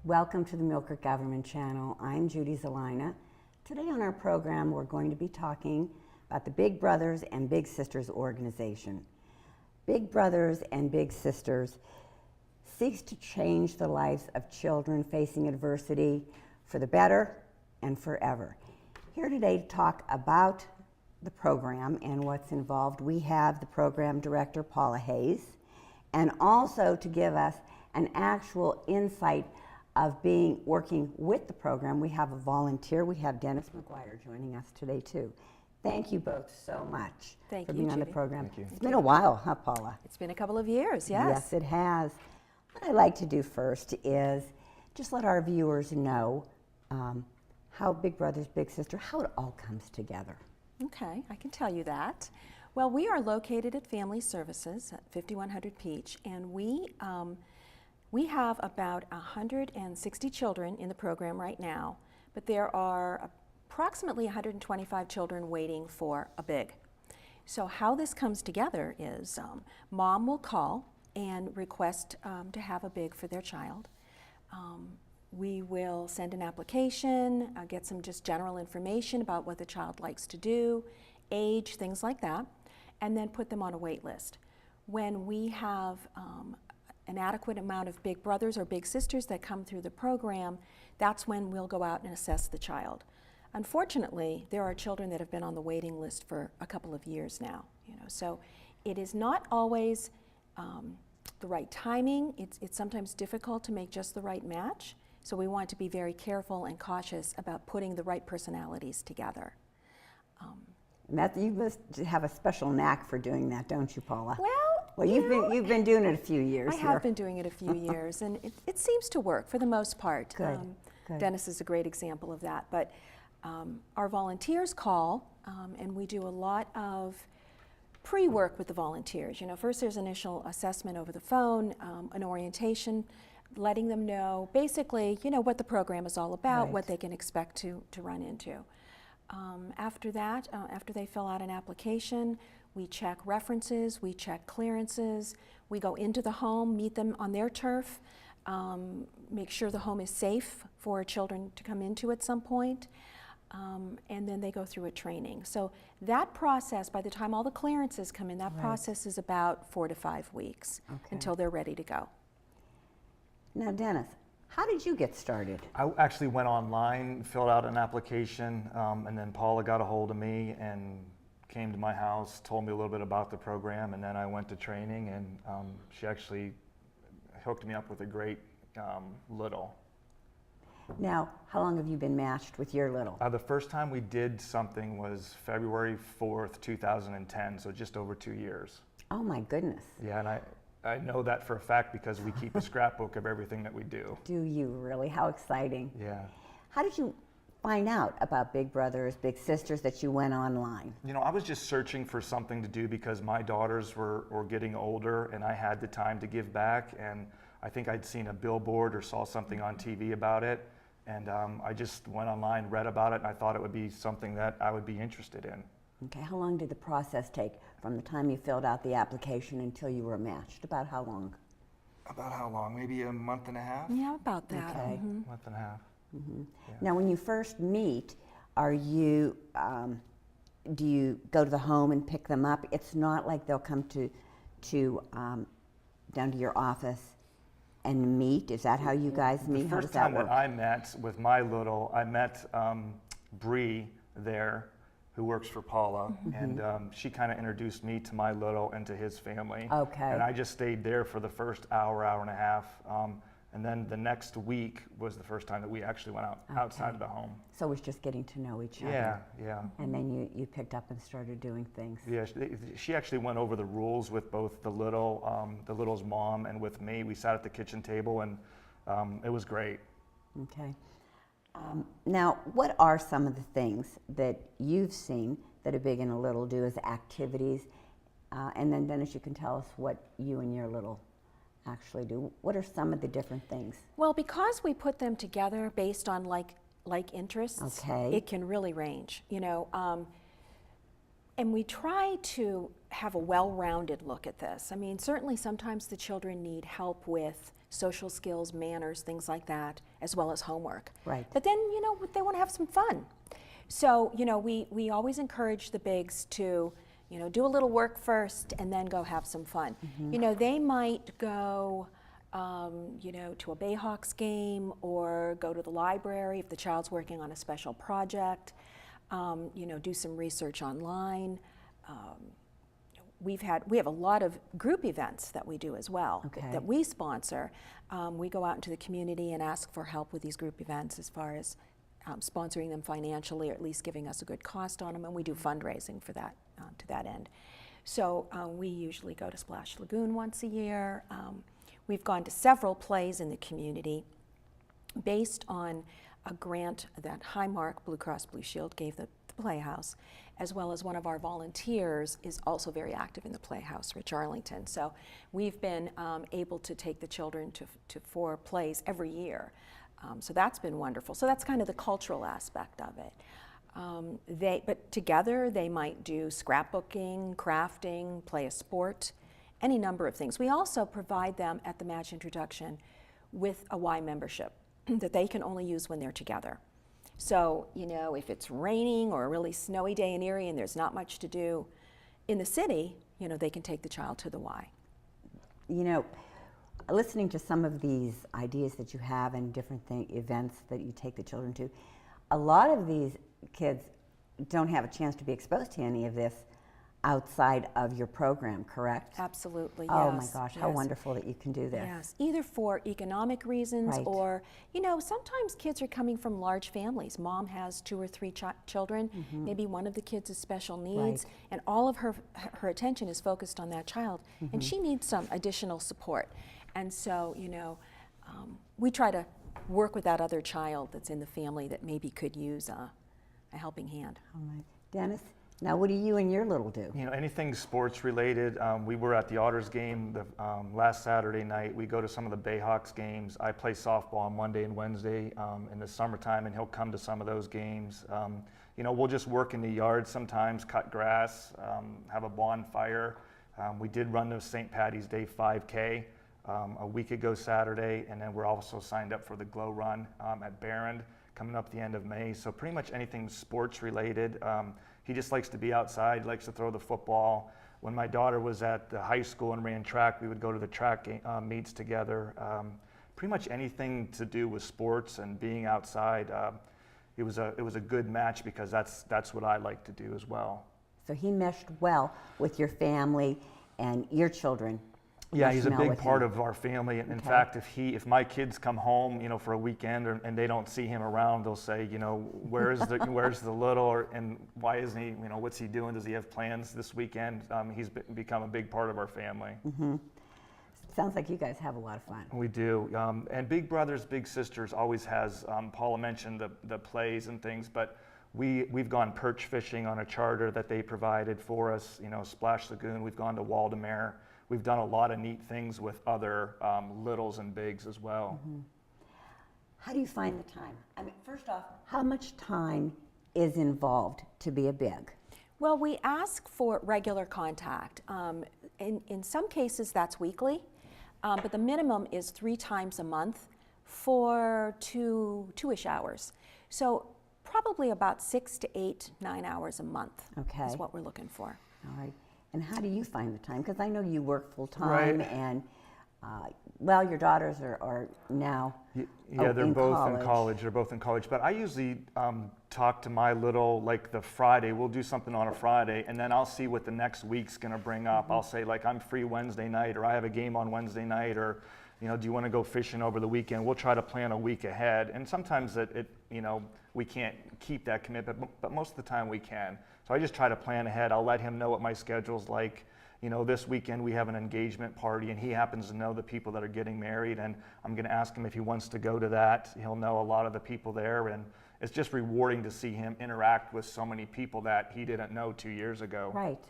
Welcome to the Millcreek Government Channel. I'm Judy Zelina. Today on our program we're going to be talking about the Big Brothers and Big Sisters organization. Big Brothers and Big Sisters seeks to change the lives of children facing adversity for the better and forever. Here today to talk about the program and what's involved, we have the program director, Paula Hayes, and also to give us an actual insight of working with the program, we have a volunteer. We have Dennis McGuire joining us today too. Thank you both so much for being on the program. Thank you. It's been a while, huh, Paula? It's been a couple of years, yes. Yes, it has. What I'd like to do first is just let our viewers know how Big Brothers Big Sister, how it all comes together. Okay, I can tell you that. Well, we are located at Family Services at 5100 Peach, and we have about 160 children in the program right now, but there are approximately 125 children waiting for a big. So how this comes together is mom will call and request to have a big for their child. We will send an application, get some just general information about what the child likes to do, age, things like that, and then put them on a wait list. When we have an adequate amount of big brothers or big sisters that come through the program, that's when we'll go out and assess the child. Unfortunately, there are children that have been on the waiting list for a couple of years now, so it is not always the right timing. It's sometimes difficult to make just the right match, so we want to be very careful and cautious about putting the right personalities together. You must have a special knack for doing that, don't you, Paula? Well, you've been doing it a few years. I have been doing it a few years, and it seems to work for the most part. Good. Dennis is a great example of that. But our volunteers call, and we do a lot of pre-work with the volunteers. First there's initial assessment over the phone, an orientation, letting them know basically, what the program is all about, Right. what they can expect to run into. After that, after they fill out an application, we check references, we check clearances, we go into the home, meet them on their turf, make sure the home is safe for children to come into at some point, and then they go through a training. So that process, by the time all the clearances come in, that Right. process is about 4 to 5 weeks until they're ready to go. Now, Dennis, how did you get started? I actually went online, filled out an application, and then Paula got a hold of me and came to my house, told me a little bit about the program, and then I went to training, and she actually hooked me up with a great little. Now, how long have you been matched with your little? The first time we did something was February 4th, 2010, so just over 2 years. Oh my goodness. Yeah, and I know that for a fact because we keep a scrapbook of everything that we do. Do you really? How exciting. Yeah. How did you find out about Big Brothers, Big Sisters, that you went online? I was just searching for something to do because my daughters were getting older and I had the time to give back, and I think I'd seen a billboard or saw something on TV about it, and I just went online, read about it, and I thought it would be something that I would be interested in. Okay, how long did the process take from the time you filled out the application until you were matched? About how long? About how long? Maybe a month and a half? Yeah, about that. Okay. Month and a half. Yeah. Now, when you first meet, do you go to the home and pick them up? It's not like they'll come down to your office and meet. Is that how you guys meet? The How first does that time work? that I met with my little, I met Bree there, who works for Paula, and she kind of introduced me to my little and to his family. Okay. And I just stayed there for the first hour and a half, and then the next week was the first time that we actually went outside of the home. So it was just getting to know each other. Yeah. And then you picked up and started doing things. Yeah, she actually went over the rules with both the little's mom, and with me. We sat at the kitchen table, and it was great. Okay. Now, what are some of the things that you've seen that a big and a little do as activities? And then, Dennis, you can tell us what you and your little actually do. What are some of the different things? Well, because we put them together based on like interests, Okay. it can really range, and we try to have a well-rounded look at this. I mean, certainly sometimes the children need help with social skills, manners, things like that, as well as homework. Right. But then, they want to have some fun. So, we always encourage the bigs to, do a little work first and then go have some fun. They might go, to a Bayhawks game or go to the library if the child's working on a special project, do some research online. We have a lot of group events that we do as well, that we sponsor. We go out into the community and ask for help with these group events as far as sponsoring them financially, or at least giving us a good cost on them, and we do fundraising for that, to that end. So we usually go to Splash Lagoon once a year. We've gone to several plays in the community based on a grant that Highmark Blue Cross Blue Shield gave the Playhouse, as well as one of our volunteers is also very active in the Playhouse, Rich Arlington. So we've been able to take the children to 4 plays every year. So that's been wonderful. So that's kind of the cultural aspect of it. But together they might do scrapbooking, crafting, play a sport, any number of things. We also provide them at the match introduction with a Y membership that they can only use when they're together. So, if it's raining or a really snowy day in Erie and there's not much to do in the city, they can take the child to the Y. Listening to some of these ideas that you have and different events that you take the children to, a lot of these kids don't have a chance to be exposed to any of this outside of your program, correct? Absolutely, yes. Oh my gosh, how yes. wonderful that you can do this. Yes, either for economic reasons Right. or, sometimes kids are coming from large families. Mom has 2 or 3 children, maybe one of the kids has special needs, Right. and all of her attention is focused on that child, and she needs some additional support. And so, we try to work with that other child that's in the family that maybe could use a helping hand. All right. Dennis, now what do you and your little do? Anything sports related. We were at the Otters game last Saturday night. We go to some of the Bayhawks games. I play softball on Monday and Wednesday in the summertime, and he'll come to some of those games. We'll just work in the yard sometimes, cut grass, have a bonfire. We did run the St. Patty's Day 5K a week ago Saturday, and then we're also signed up for the Glow Run at Barron coming up the end of May. So pretty much anything sports related. He just likes to be outside, likes to throw the football. When my daughter was at the high school and ran track, we would go to the track meets together. Pretty much anything to do with sports and being outside. It was a good match because that's what I like to do as well. So he meshed well with your family and your children. Yeah, he's a big with part him. of our family. And in Okay. fact, if my kids come home, for a weekend and they don't see him around, they'll say, where's the little, and why isn't he, what's he doing? Does he have plans this weekend? He's become a big part of our family. Mm-hmm. Sounds like you guys have a lot of fun. We do. And Big Brothers, Big Sisters always has, Paula mentioned the plays and things, but we've gone perch fishing on a charter that they provided for us, Splash Lagoon. We've gone to Waldemare. We've done a lot of neat things with other littles and bigs as well. Mm-hmm. How do you find the time? I mean, first off, how much time is involved to be a big? Well, we ask for regular contact. In some cases, that's weekly, but the minimum is 3 times a month for 2-ish hours. So probably about 6 to 8, 9 hours a month is what we're looking for. All right. And how do you find the time? Because I know you work full time, Right. and your daughters are now Yeah, they're in both college. in college. They're both in college. But I usually talk to my little, like the Friday. We'll do something on a Friday, and then I'll see what the next week's going to bring up. I'll say, like, I'm free Wednesday night, or I have a game on Wednesday night, or, do you want to go fishing over the weekend? We'll try to plan a week ahead. And sometimes we can't keep that commitment, but most of the time we can. So I just try to plan ahead. I'll let him know what my schedule's like. This weekend we have an engagement party, and he happens to know the people that are getting married, and I'm going to ask him if he wants to go to that. He'll know a lot of the people there, and it's just rewarding to see him interact with so many people that he didn't know 2 years ago. Right.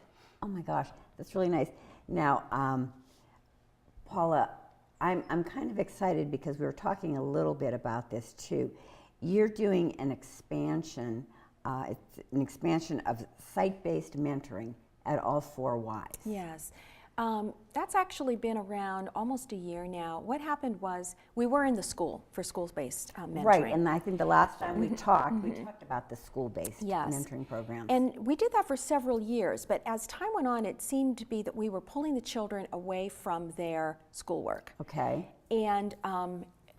Oh my gosh, that's really nice. Now, Paula, I'm kind of excited because we were talking a little bit about this too. You're doing an expansion. It's an expansion of site-based mentoring at all 4 Ys. Yes. That's actually been around almost a year now. What happened was we were in the school for schools-based mentoring. Right, and I think the last time we talked about the school-based Yes. mentoring programs. And we did that for several years, but as time went on, it seemed to be that we were pulling the children away from their schoolwork. Okay. And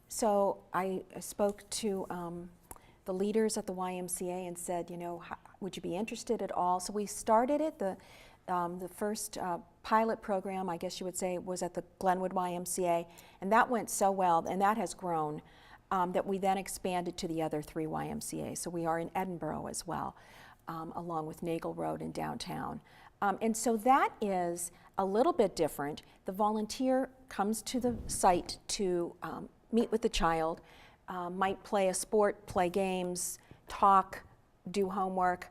so I spoke to the leaders at the YMCA and said, you know, would you be interested at all? So we started it. The first pilot program, I guess you would say, was at the Glenwood YMCA, and that went so well, and that has grown, that we then expanded to the other 3 YMCAs. So we are in Edinburgh as well, along with Nagel Road in downtown. And so that is a little bit different. The volunteer comes to the site to meet with the child, might play a sport, play games, talk, do homework,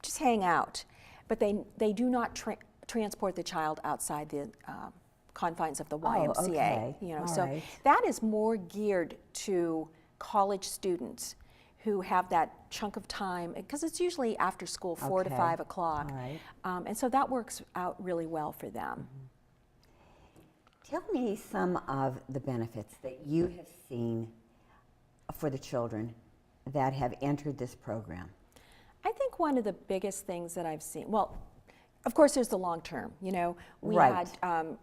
just hang out. But they do not transport the child outside the confines of the YMCA. Okay. You know, All so right. that is more geared to college students who have that chunk of time, because it's usually after school, 4 to Okay. 5 o'clock. All right. And so that works out really well for them. Tell me some of the benefits that you have seen for the children that have entered this program. I think one of the biggest things that I've seen, well, of course, there's the long term. You know, Right.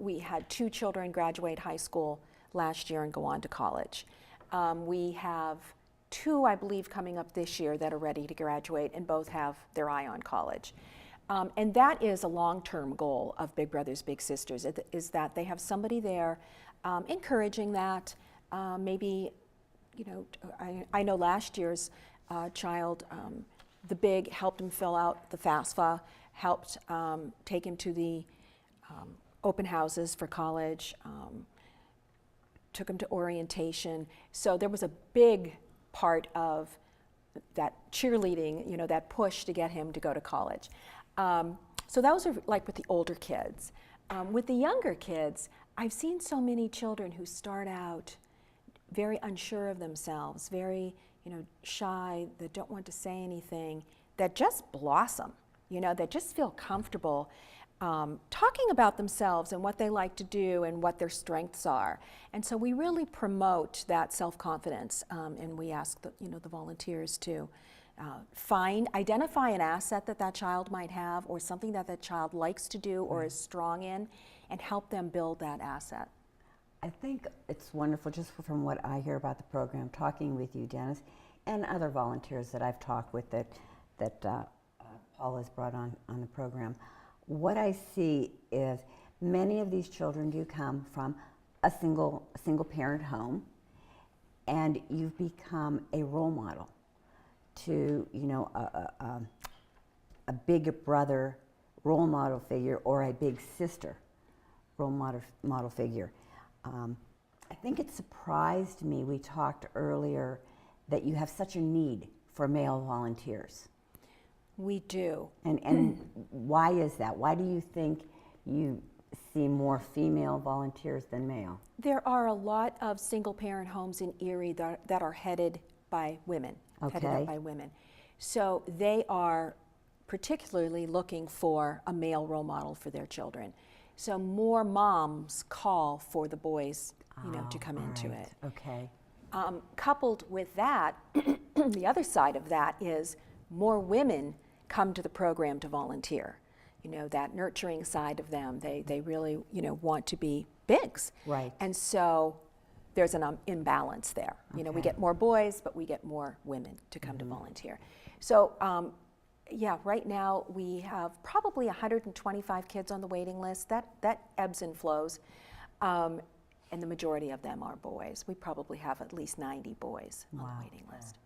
we had 2 children graduate high school last year and go on to college. We have 2, I believe, coming up this year that are ready to graduate, and both have their eye on college. And that is a long-term goal of Big Brothers Big Sisters, is that they have somebody there encouraging that. Maybe, you know, I know last year's child, the big helped him fill out the FAFSA, helped take him to the open houses for college, took him to orientation. So there was a big part of that cheerleading, you know, that push to get him to go to college. So those are like with the older kids. With the younger kids, I've seen so many children who start out very unsure of themselves, very, you know, shy, that don't want to say anything, that just blossom, you know, that just feel comfortable talking about themselves and what they like to do and what their strengths are. And so we really promote that self-confidence, and we ask the, you know, the volunteers to identify an asset that that child might have, or something that that child likes to do or is strong in, and help them build that asset. I think it's wonderful, just from what I hear about the program, talking with you, Dennis, and other volunteers that I've talked with that Paul has brought on the program. What I see is many of these children do come from a single parent home, and you've become a role model to, you know, a big brother role model figure, or a big sister role model figure. I think it surprised me, we talked earlier, that you have such a need for male volunteers. We do. And why is that? Why do you think you see more female volunteers than male? There are a lot of single-parent homes in Erie that are headed by women, headed Okay. up by women. So they are particularly looking for a male role model for their children. So more moms call for the boys, you know, to come into it. Okay. Coupled with that, the other side of that is more women come to the program to volunteer. You know, that nurturing side of them, they really, you know, want to be bigs. Right. And so there's an imbalance there. You know, we Okay. get more boys, but we get more women to come to volunteer. So, yeah, right now we have probably 125 kids on the waiting list. That ebbs and flows. And the majority of them are boys. We probably have at least 90 boys on the waiting list.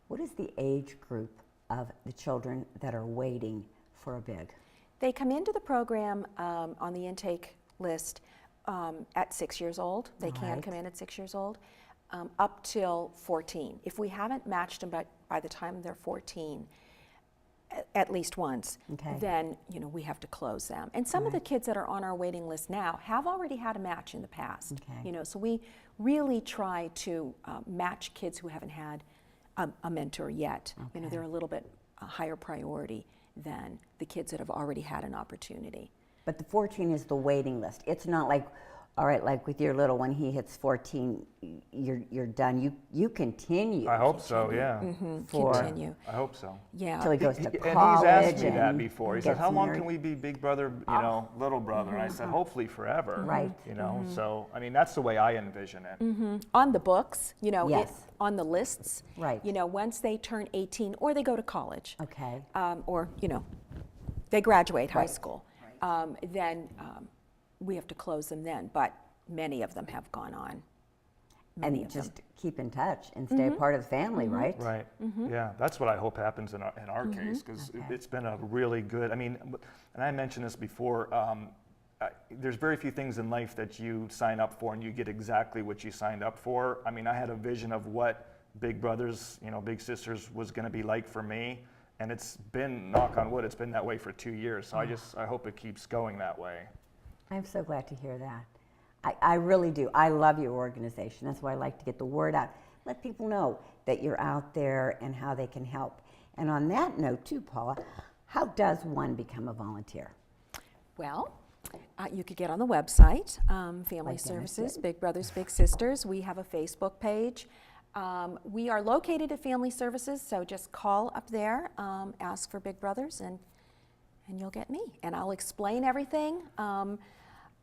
What is the age group of the children that are waiting for a big? They come into the program on the intake list at 6 years old. They can Right. come in at 6 years old, up till 14. If we haven't matched them by the time they're 14, at least once, Okay. then, you know, we have to close them. And some of the kids that are on our waiting list now have already had a match in the past. Okay. You know, so we really try to match kids who haven't had a mentor yet. You know, Okay. they're a little bit higher priority than the kids that have already had an opportunity. But the 14 is the waiting list. It's not like, all right, like with your little one, he hits 14, you're done. You continue. I hope so, yeah. For- Continue. I hope so. Yeah. Till he goes to And college. he's asked me that and before. He said, gets how long married. can we be big brother, little brother? And I said, hopefully forever. Right. So, I mean, that's the way I envision it. On the books, Yes. on the lists, Right. once they turn 18 or they go to college, Okay. or, they graduate high Right. school, then we have to close them then. But many of them have gone on. Many And of them. just keep in touch and stay a part of the family, right? Right. Yeah, that's what I hope happens in our case, because Okay. it's been a really good, I mean, and I mentioned this before, there's very few things in life that you sign up for and you get exactly what you signed up for. I mean, I had a vision of what Big Brothers, Big Sisters was going to be like for me, and it's been, knock on wood, it's been that way for 2 years. So I hope it keeps going that way. I'm so glad to hear that. I really do. I love your organization. That's why I like to get the word out. Let people know that you're out there and how they can help. And on that note too, Paula, how does one become a volunteer? Well, you could get on the website, Family Like Dennis Services, did. Big Brothers Big Sisters. We have a Facebook page. We are located at Family Services, so just call up there, ask for Big Brothers, and you'll get me. And I'll explain everything.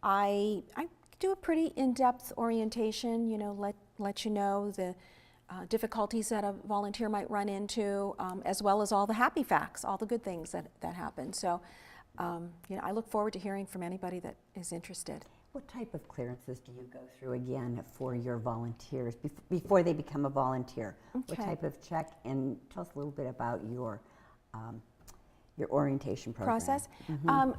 I do a pretty in-depth orientation, let you know the difficulties that a volunteer might run into, as well as all the happy facts, all the good things that happen. So, I look forward to hearing from anybody that is interested. What type of clearances do you go through again for your volunteers before they become a volunteer? What Okay. type of check? And tell us a little bit about your orientation program. Process?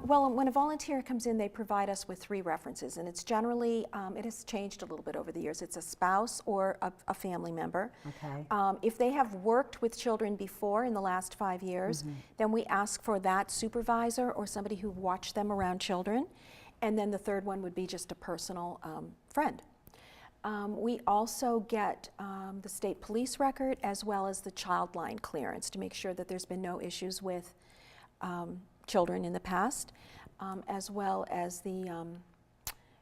Well, when a volunteer comes in, they provide us with 3 references, and it's generally, it has changed a little bit over the years. It's a spouse or a family member. Okay. If they have worked with children before in the last 5 years, then we ask for that supervisor or somebody who watched them around children. And then the third one would be just a personal friend. We also get the state police record as well as the child line clearance to make sure that there's been no issues with children in the past, as well as the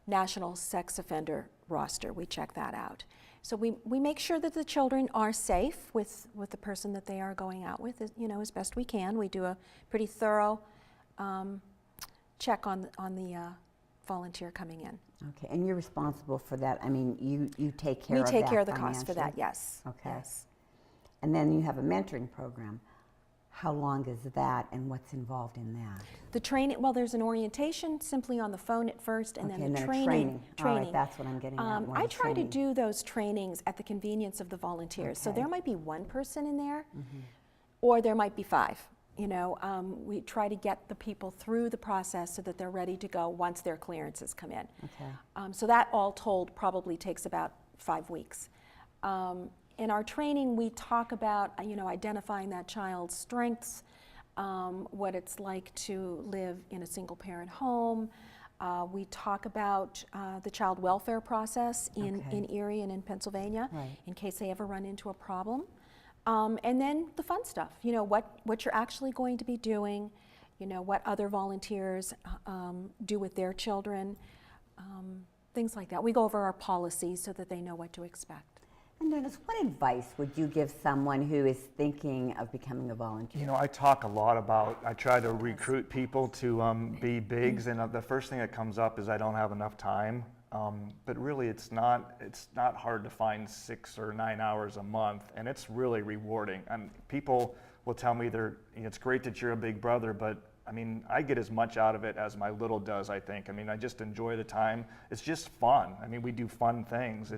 National Sex Offender Roster. We check that out. So we make sure that the children are safe with the person that they are going out with, as best we can. We do a pretty thorough check on the volunteer coming in. Okay, and you're responsible for that. I mean, you take care We of that take care of the cost for that, financially? yes. Okay. Yes. And then you have a mentoring program. How long is that, and what's involved in that? The training, well, there's an orientation simply on the phone at first, and Okay, then and the then a training. training. All right, that's what I'm getting at, more I the try to training. do those trainings at the convenience of the volunteers. So Okay. there might be one person in there, or there might be 5. We try to get the people through the process so that they're ready to go once their clearances come in. Okay. So that all told probably takes about 5 weeks. In our training, we talk about identifying that child's strengths, what it's like to live in a single-parent home. We talk about the child welfare process in Erie and in Pennsylvania, Right. in case they ever run into a problem. And then the fun stuff, what you're actually going to be doing, what other volunteers do with their children, things like that. We go over our policies so that they know what to expect. And Dennis, what advice would you give someone who is thinking of becoming a volunteer? I talk a lot about, I try to recruit people to be bigs, and the first thing that comes up is I don't have enough time. But really, it's not hard to find 6 or 9 hours a month, and it's really rewarding. And people will tell me it's great that you're a big brother, but I mean, I get as much out of it as my little does, I think. I mean, I just enjoy the time. It's just fun. I mean, we do fun things.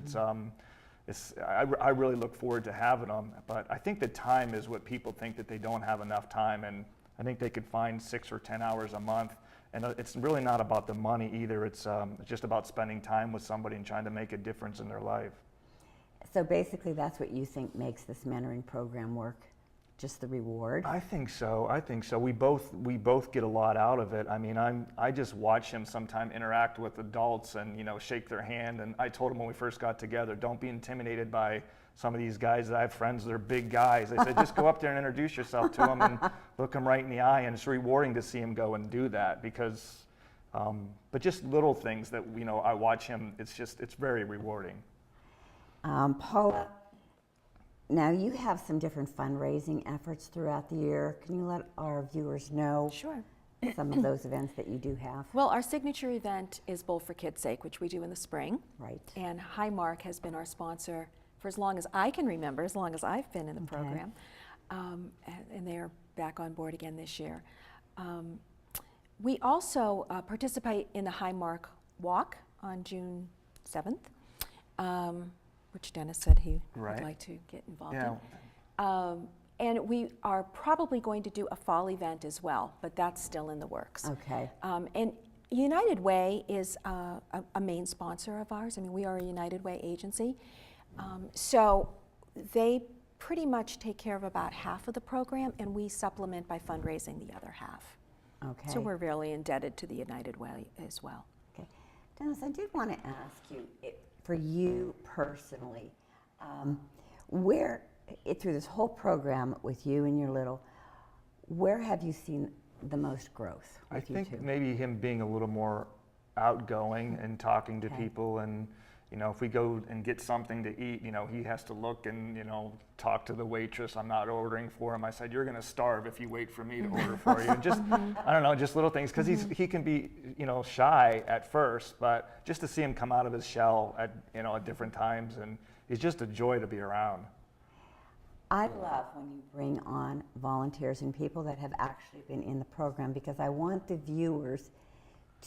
I really look forward to having them, but I think the time is what people think, that they don't have enough time, and I think they could find 6 or 10 hours a month. And it's really not about the money either. It's just about spending time with somebody and trying to make a difference in their life. So basically, that's what you think makes this mentoring program work? Just the reward? I think so. We both get a lot out of it. I mean, I just watch him sometime interact with adults and shake their hand. And I told him when we first got together, don't be intimidated by some of these guys that I have friends that are big guys. I said, just go up there and introduce yourself to them and look them right in the eye. And it's rewarding to see him go and do that, because But just little things that, I watch him, it's very rewarding. Paula, now you have some different fundraising efforts throughout the year. Can you let our viewers know Sure. some of those events that you do have? Well, our signature event is Bowl for Kids' Sake, which we do in the spring. Right. And Highmark has been our sponsor for as long as I can remember, as long as I've been in the program. And they're back on board again this year. We also participate in the Highmark Walk on June 7th, which Dennis said he would like to get involved in. And we are probably going to do a fall event as well, but that's still in the works. Okay. And United Way is a main sponsor of ours. I mean, we are a United Way agency. So they pretty much take care of about half of the program, and we supplement by fundraising the other half. Okay. So we're really indebted to the United Way as well. Okay. Dennis, I did want to ask you, for you personally, through this whole program with you and your little, where have you seen the most growth with I think you two? maybe him being a little more outgoing and talking to people, and if we go and get something to eat, he has to look and talk to the waitress. I'm not ordering for him. I said, you're going to starve if you wait for me to order for you. And just I don't know, just little things, because he can be shy at first, but just to see him come out of his shell at at different times, and he's just a joy to be around. I love when you bring on volunteers and people that have actually been in the program, because I want the viewers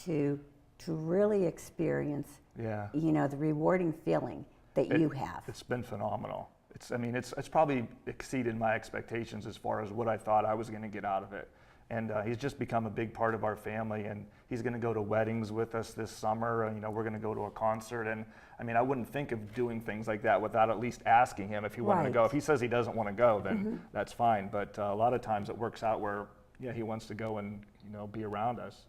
to really experience the rewarding feeling that you have. It's been phenomenal. It's probably exceeded my expectations as far as what I thought I was going to get out of it. And he's just become a big part of our family, and he's going to go to weddings with us this summer. We're going to go to a concert, and I wouldn't think of doing things like that without at least asking him if he wanted to go. If he says he doesn't want to go, then that's fine. But a lot of times it works out where he wants to go and be around us.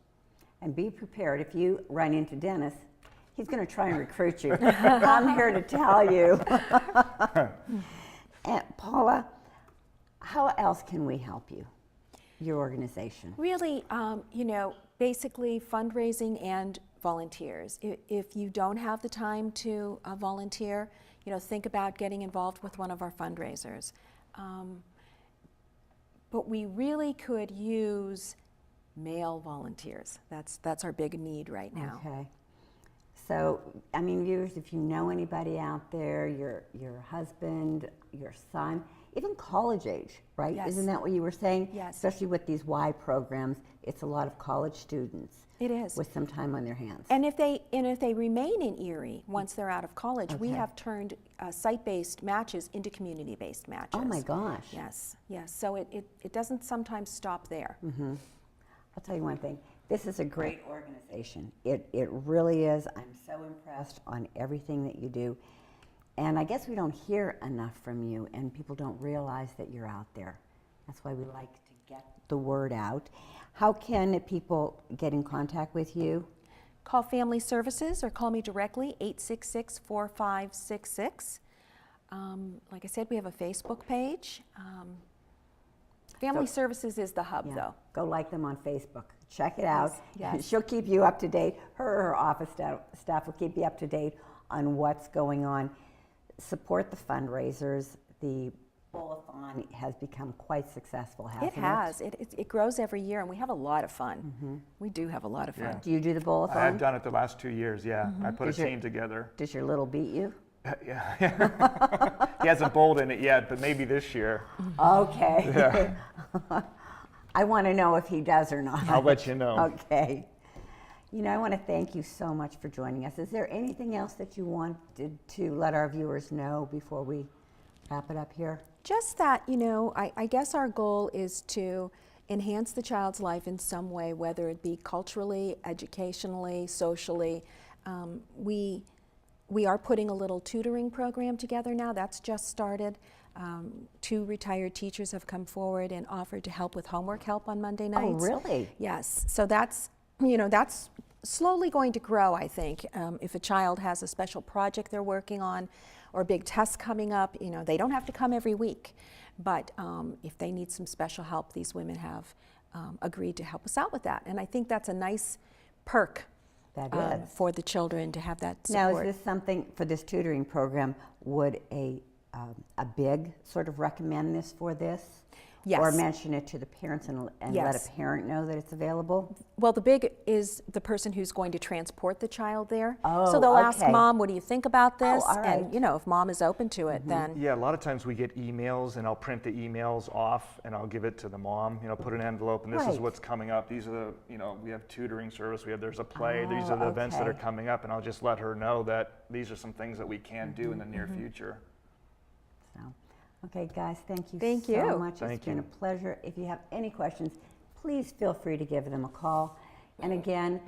And be prepared. If you run into Dennis, he's going to try and recruit you. I'm here to tell you. And Paula, how else can we help you, your organization? Really, basically fundraising and volunteers. If you don't have the time to volunteer, think about getting involved with one of our fundraisers. But we really could use male volunteers. That's our big need right now. Okay. So, viewers, if you know anybody out there, your husband, your son, even college age, right? Yes. Isn't that what you were saying? Yes. Especially with these Y programs, it's a lot of college students. It is. With some time on their hands. And if they remain in Erie once they're out of college, we Okay. have turned site-based matches into community-based matches. Oh my gosh. Yes, yes. So it doesn't sometimes stop there. Mm-hmm. I'll tell you one thing. This is a great organization. It really is. I'm so impressed on everything that you do. And I guess we don't hear enough from you, and people don't realize that you're out there. That's why we like to get the word out. How can people get in contact with you? Call Family Services or call me directly, 866-4566. Like I said, we have a Facebook page. Family Services is the hub, though. Go like them on Facebook. Check it out. Yes. She'll keep you up to date. Her office staff will keep you up to date on what's going on. Support the fundraisers. The bowl-a-thon has become quite successful, hasn't it? It has. It grows every year, and we have a lot of fun. Mm-hmm. We do have a lot of fun. Yeah. Do you do the bowl-a-thon? I've done it the last 2 years, yeah. Mm-hmm. I put a team together. Does your little beat you? Yeah. He hasn't bowled in it yet, but maybe this year. Okay. Yeah. I want to know if he does or not. I'll let you know. Okay. I want to thank you so much for joining us. Is there anything else that you wanted to let our viewers know before we wrap it up here? Just that, I guess our goal is to enhance the child's life in some way, whether it be culturally, educationally, socially. We are putting a little tutoring program together now. That's just started. 2 retired teachers have come forward and offered to help with homework help on Monday nights. Oh, really? Yes. So that's slowly going to grow, I think. If a child has a special project they're working on or a big test coming up, they don't have to come every week. But if they need some special help, these women have agreed to help us out with that. And I think that's a nice perk That is. for the children to have that Now, support. is this something, for this tutoring program, would a big sort of recommend this for this? Yes. Or mention it to the parents and let Yes. a parent know that it's available? Well, the big is the person who's going to transport the child there. Oh, so they'll ask okay. Mom, what do you think about this? all right. And, you know, if Mom is open to it, then Yeah, a lot of times we get emails and I'll print the emails off and I'll give it to the mom, you know, put an envelope and this is Right. what's coming up. These are the, you know, we have tutoring service, there's a play, these are the events that are okay. coming up, and I'll just let her know that these are some things that we can do in the near future. So, okay, guys, thank you Thank so you. much. Thank It's been you. a pleasure. If you have any questions, please feel free to give them a call. And again,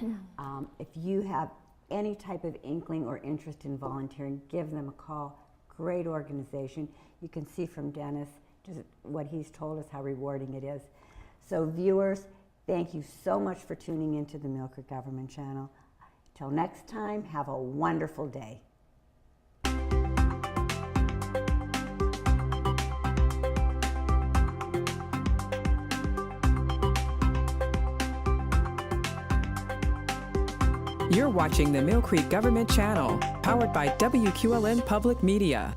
if you have any type of inkling or interest in volunteering, give them a call. Great organization. You can see from Dennis just what he's told us, how rewarding it is. So viewers, thank you so much for tuning into the Millcreek Government Channel. Till next time, have a wonderful day. You're watching the Millcreek Government Channel, powered by WQLN Public Media.